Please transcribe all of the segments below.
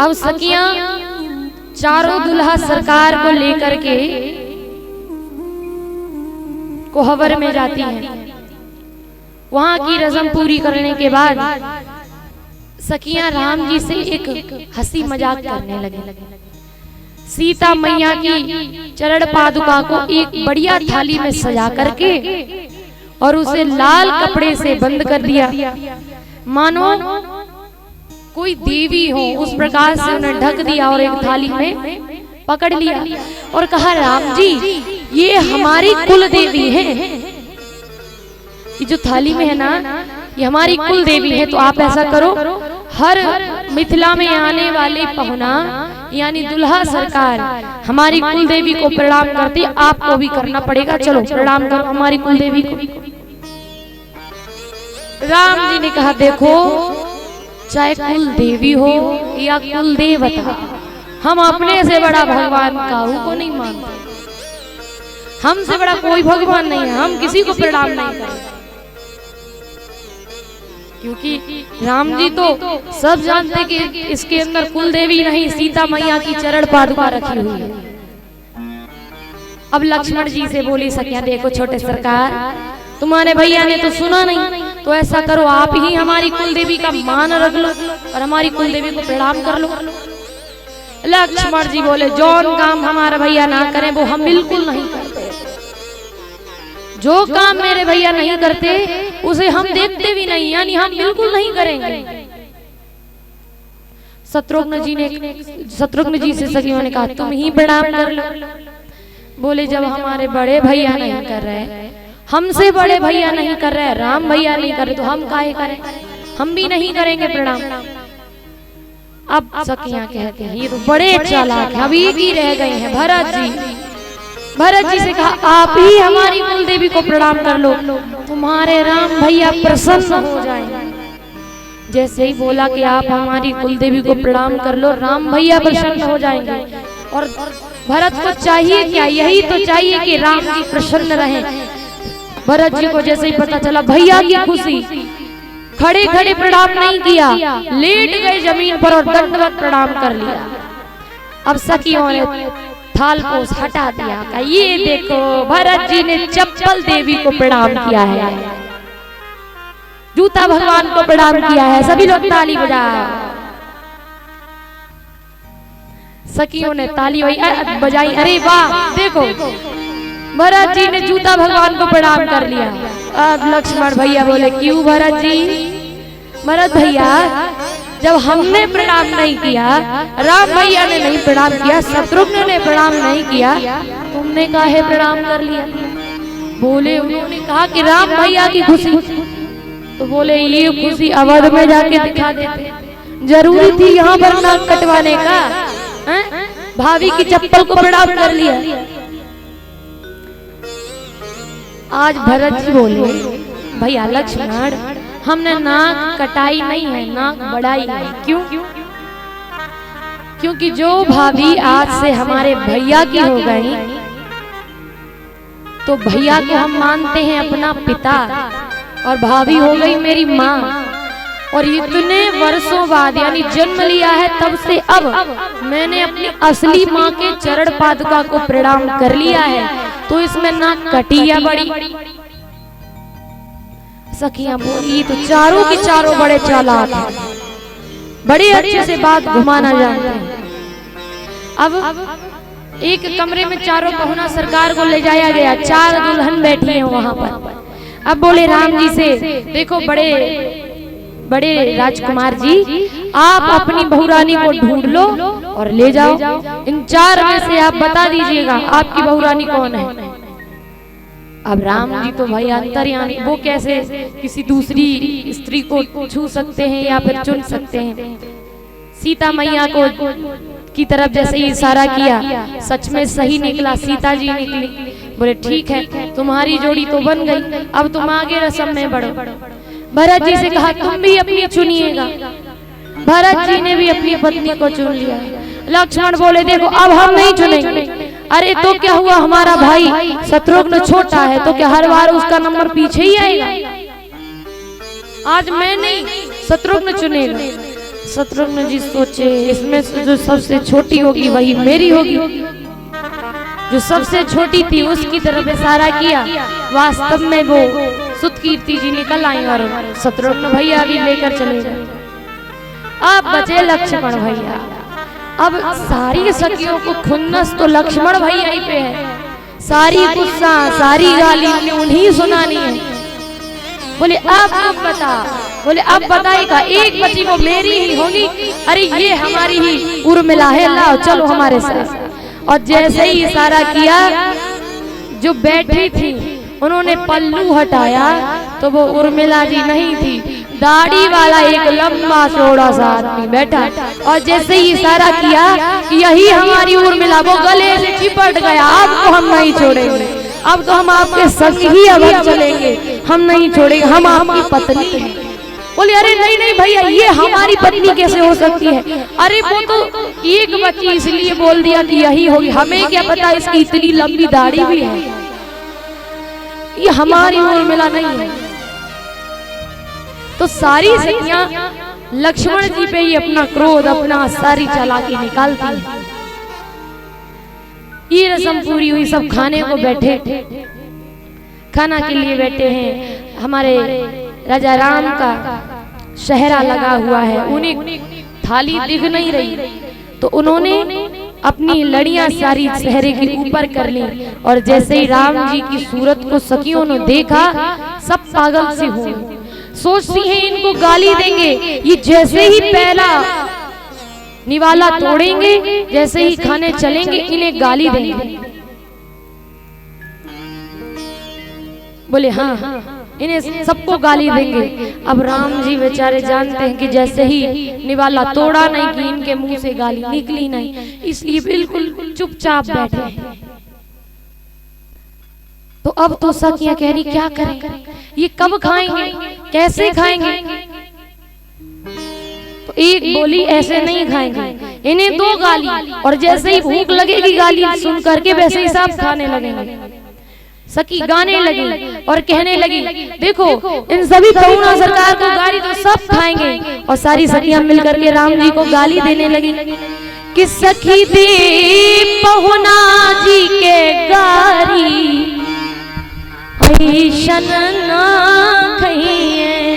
अब सखियां चारों दुल्हा सरकार को लेकर के कोहबर में जाती हैं। वहां की रस्म पूरी करने के बाद सखियां राम जी से एक हंसी मजाक करने लगी। सीता मैया की चरण पादुका को एक बढ़िया थाली में सजा करके और उसे लाल कपड़े से बंद कर दिया, मानो कोई देवी हो, उस प्रकार से उन्हें ढक दिया और एक थाली में पकड़ लिया और कहा, राम जी ये हमारी कुल देवी है, ये जो थाली में है ना ये हमारी कुल देवी है। तो आप ऐसा करो, हर मिथिला में आने वाले पहुना यानी दुल्हा सरकार हमारी कुल देवी को प्रणाम करती, आपको भी करना पड़ेगा, चलो प्रणाम करो हमारी कुल देवी को। राम जी ने कहा, देखो चाहे कुल देवी हो या कुल देवता, हम अपने से बड़ा भगवान काहू को नहीं मानते, हमसे बड़ा कोई भगवान नहीं है, हम किसी को प्रणाम नहीं करें। क्योंकि राम जी तो सब जानते कि इसके अंदर कुल देवी नहीं सीता मैया की चरण पादुका रखी हुई है। अब लक्ष्मण जी से बोली सखियां, देखो छोटे सरकार तुम्हारे भैया ने तो सुना नहीं, तो ऐसा करो आप ही हमारी कुल देवी का मान रख लो और हमारी कुल देवी को प्रणाम कर लो। लक्ष्मण जी बोले, जौन काम हमारा भैया ना करें वो हम बिल्कुल नहीं करते, जो काम मेरे भैया नहीं करते उसे हम देखते भी नहीं, यानी हम बिल्कुल नहीं करेंगे। शत्रुघ्न जी से सखियों ने कहा, तुम ही प्रणाम कर लो। बोले, जब हमारे बड़े भैया नहीं कर रहे, हमसे बड़े भैया नहीं कर रहे, राम भैया नहीं कर रहे, तो हम काहे करें, हम भी नहीं करेंगे प्रणाम। अब सखियां कहते हैं, ये तो बड़े चालाक हैं, अब एक ही रह गए हैं भरत जी। भरत जी से कहा, आप ही हमारी कुल देवी को प्रणाम कर लो, तुम्हारे राम भैया प्रसन्न हो जाएंगे। जैसे ही बोला कि आप हमारी कुल देवी को प्रणाम कर लो, राम भैया प्रसन्न हो जाएंगे। और भरत को चाहिए क्या, यही तो चाहिए कि राम जी प्रसन्न रहें। भरत जी को जैसे ही पता चला भैया की खुशी, खड़े खड़े प्रणाम नहीं किया, लेट गए जमीन पर और दंडवत प्रणाम कर लिया। अब सखियों ने थाल पोस हटा दिया, का ये देखो भरत जी ने चप्पल देवी को प्रणाम किया है, जूता भगवान को प्रणाम किया है। सभी लोग ताली बजाओ। सखियों ने ताली बजाई, अरे वाह देखो भरत जी ने जूता भगवान को प्रणाम कर लिया। अब लक्ष्मण भैया बोले, क्यों भरत जी? भरत भैया, जब हमने प्रणाम नहीं किया, राम भैया ने नहीं प्रणाम किया, शत्रुघ्न ने प्रणाम नहीं किया, तुमने काहे प्रणाम कर लिया? बोले, उन्होंने कहा कि राम भैया की खुशी। तो बोले, ये खुशी अवध में जाके दिखा देते, जरूरी थी यहाँ पर नाक कटवाने का? भाभी की चप्पल को प्रणाम कर लिया। आज भरत जी बोले, भैया लक्ष्मण, हमने नाक कटाई नहीं है, नाक बढ़ाई है। क्यों? क्योंकि जो भाभी आज से हमारे भैया की हो गई, तो भैया को हम मानते हैं अपना पिता, और भाभी हो गई मेरी माँ। और इतने वर्षों बाद यानी जन्म लिया है तब से अब मैंने अपनी असली माँ के चरण पादुका को प्रणाम कर लिया है, तो इसमें नाक कटी या बड़ी? सखियां बोली, तो चारों की चारों बड़े चालाक हैं, बड़े अच्छे से बात घुमाना जानते हैं। अब एक कमरे में चारों पहुना सरकार को ले जाया गया, 4 दुल्हन बैठी हैं वहां पर। अब बोले राम जी से, देखो बड़े राजकुमार जी, आप अपनी बहुरानी को ढूंढ लो और ले जाओ, इन 4 में से आप बता दीजिएगा आपकी बहुरानी कौन है। अब राम जी तो भाई अंतर्यामी, वो कैसे किसी दूसरी स्त्री को छू सकते हैं या फिर चुन सकते हैं? सीता मैया को की तरफ जैसे ही इशारा किया, सच में सही निकला, सीता जी निकली। बोले, ठीक है तुम्हारी जोड़ी तो बन गई, अब तुम आगे रस्म में बढ़ो। भरत जी से कहा, तुम भी अपनी चुनिएगा। भरत जी ने भी अपनी पत्नी को चुन लिया। लक्ष्मण बोले, देखो अब हम नहीं चुनेंगे। अरे तो क्या हुआ, हमारा भाई शत्रुघ्न छोटा है, तो क्या हर बार उसका नंबर पीछे ही आएगा? आज मैं नहीं, शत्रुघ्न चुनेगा। शत्रुघ्न जी सोचे इसमें से जो सबसे छोटी होगी वही मेरी होगी। जो सबसे छोटी थी उसकी तरफ इशारा किया, वास्तव में वो सुतकीर्ति जी निकल आई और शत्रुघ्न भैया भी लेकर चले गए। अब बचे लक्ष्मण भैया। अब सारी सखियों को खुन्नस तो लक्ष्मण भैया ही पे है, सारी गुस्सा सारी गाली उन्हीं सुनानी है। बोले अब बता, बोले अब बताएगा, एक बची वो मेरी ही होगी। अरे ये हमारी ही उर्मिला है, लाओ चलो हमारे साथ। और जैसे ही इशारा किया, जो बैठी थी उन्होंने पल्लू हटाया तो वो उर्मिला जी नहीं थी, दाढ़ी वाला एक लंबा चौड़ा सा आदमी बैठा। और जैसे ही इशारा किया कि यही हमारी उर्मिला, वो गले से चिपट गया। आपको हम नहीं छोड़ेंगे, अब तो हम आपके संग ही अब चलेंगे, हम नहीं छोड़ेंगे, हम आपकी पत्नी हैं। बोले अरे नहीं नहीं भैया, ये हमारी पत्नी कैसे हो सकती है? अरे वो तो एक बच्ची इसलिए बोल दिया कि यही होगी, हमें क्या पता इसकी इतनी लंबी दाढ़ी भी है, ये हमारी उर्मिला नहीं है। तो सारी सखियां लक्ष्मण जी पे ही अपना क्रोध, अपना सारी चालाकी निकालती हैं। ये रस्म पूरी हुई, सब खाने को बैठे, खाना के लिए बैठे हैं। हमारे राजा राम का शहरा लगा हुआ है, उन्हें थाली दिख नहीं रही, तो उन्होंने अपनी लड़ियां सारी शहरे के ऊपर कर ली। और जैसे ही राम जी की सूरत को सखियों ने देखा, सब पागल से हो, सोचती हैं इनको गाली देंगे। ये जैसे ही पहला निवाला तोड़ेंगे, जैसे ही खाने चलेंगे, इन्हें गाली देंगे। बोले हाँ, इन्हें सबको गाली देंगे। अब राम जी बेचारे जानते हैं कि जैसे ही निवाला तोड़ा नहीं कि इनके मुंह से गाली निकली नहीं, इसलिए बिल्कुल चुपचाप बैठे हैं। तो अब तो सखियां कह रही क्या करें, ये कब खाएंगे, कैसे खाएंगे? तो एक बोली ऐसे नहीं खाएंगे, इन्हें दो गाली, और जैसे ही भूख लगेगी गाली सुन करके वैसे ही सब खाने लगेंगे। सखी गाने लगी और कहने लगी, देखो इन सभी पहुना सरकार को गाली तो सब खाएंगे। और सारी सखियां मिलकर के राम जी को गाली देने लगी कि सखी दे पहुना जी के गारी ऐसन ना कहिए,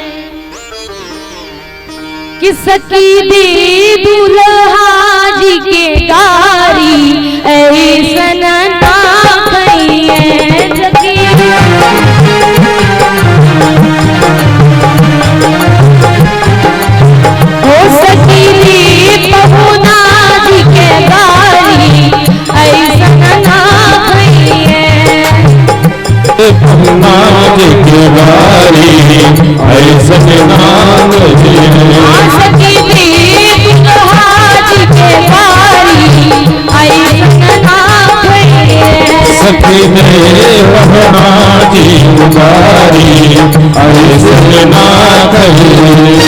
कि सखी दे दुल्हा जी के गारी ऐसन ना कहिए। हो सखी दे पहुना जी के गारी ऐसन ना कहिए, पहुना जी के गारी ऐसन ना कहिए। सखी दे दुल्हा जी के गारी ऐसन ना कहिए। सखी ने पहुना जी गारी ऐसन ना कहिए।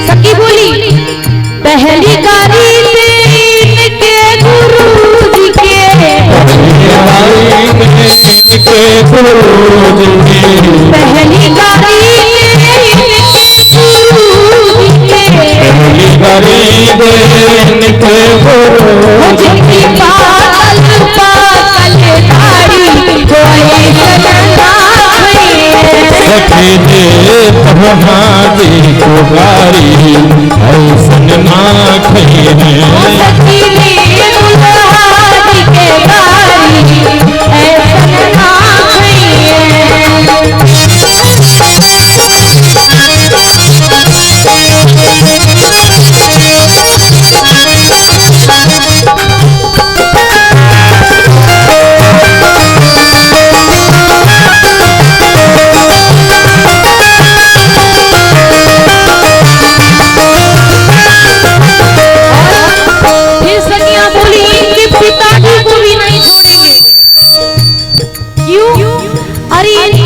सखी बोली पहली गाली इनके गुरु जी के, पहली गाली इनके गुरु जी के, पागल पागल दाढ़ी कोई सजना सखी दे पहुना जी को गारी ऐसन ना कहिए। सखी दे दुल्हा जी के गारी ऐसन ना कहिए।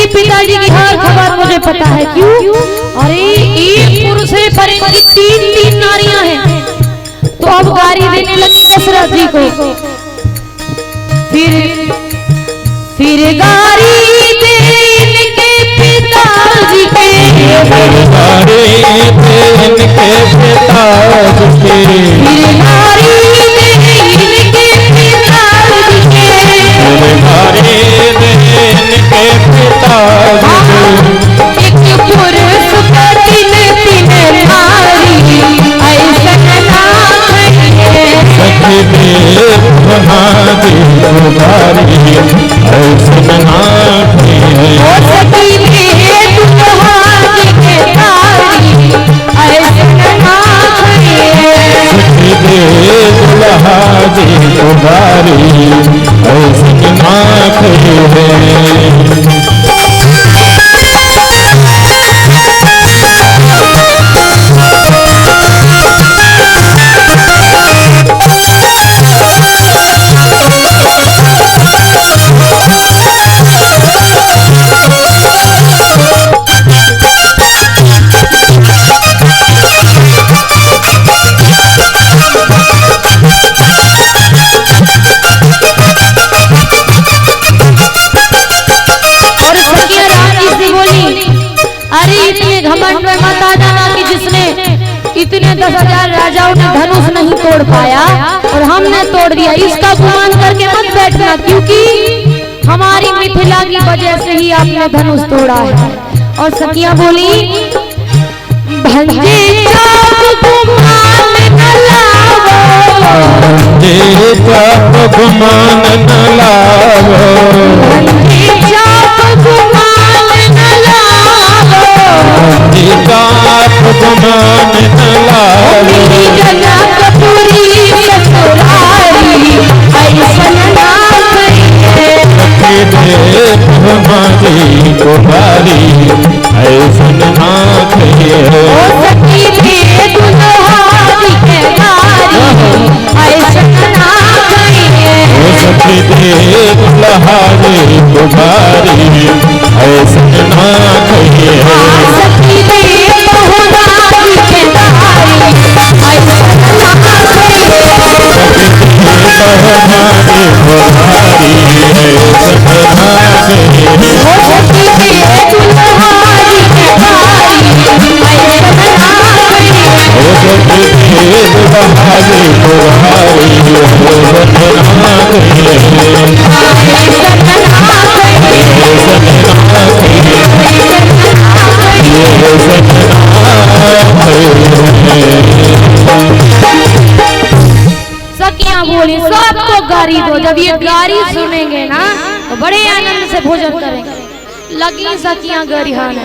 पिताजी की हर खबर मुझे पता है। क्यों? अरे एक पुरुष दूसरे पर इनकी 3 नारियां हैं। तो अब गारी देने लगी दशरथ जी को। फिर गारी दे इनके पिताजी के, गारी दे इनके पिताजी के, फिर गारी दे इनके पिताजी के, फिर गारी दे इनके पिताजी के। एक पुरुष को 3 नारी ऐसन ना कहिए। सखी देव महादेव गारी ऐसन ना कहिए। ओ सखी देव महादेव गारी ऐसन ना कहिए। सखी देव महादेव गारी ऐसन ना कहिए। इतने 10,000 राजाओं ने धनुष नहीं तोड़ पाया और हमने तोड़ दिया। इसका गुमान करके मत बैठना, क्योंकि हमारी मिथिला की वजह से ही आपने धनुष तोड़ा है। और सखियां बोली, भंजे चाप गुमान न लावो, भंजे चाप गुमान न लावो, भंजे चाप गुमान न लावो, भंजे चाप गुमान न लावो। मेरी जनकपुरी ससुरारी ऐसन ना कहिए। सखी देव महादेव गारी ऐसन ना कहिए। ओ सखी देव महादेव गारी ऐसन ना कहिए। ओ सखी देव महादेव गारी ऐसन ना कहिए। सखी देव महादेव गारी ऐसन ना कहिए। सखियां बोली, सबको गारी दो। जब ये गारी सुनेंगे ना तो बड़े आनंद से भोजन करेंगे। लगी सखियां गरिहाने।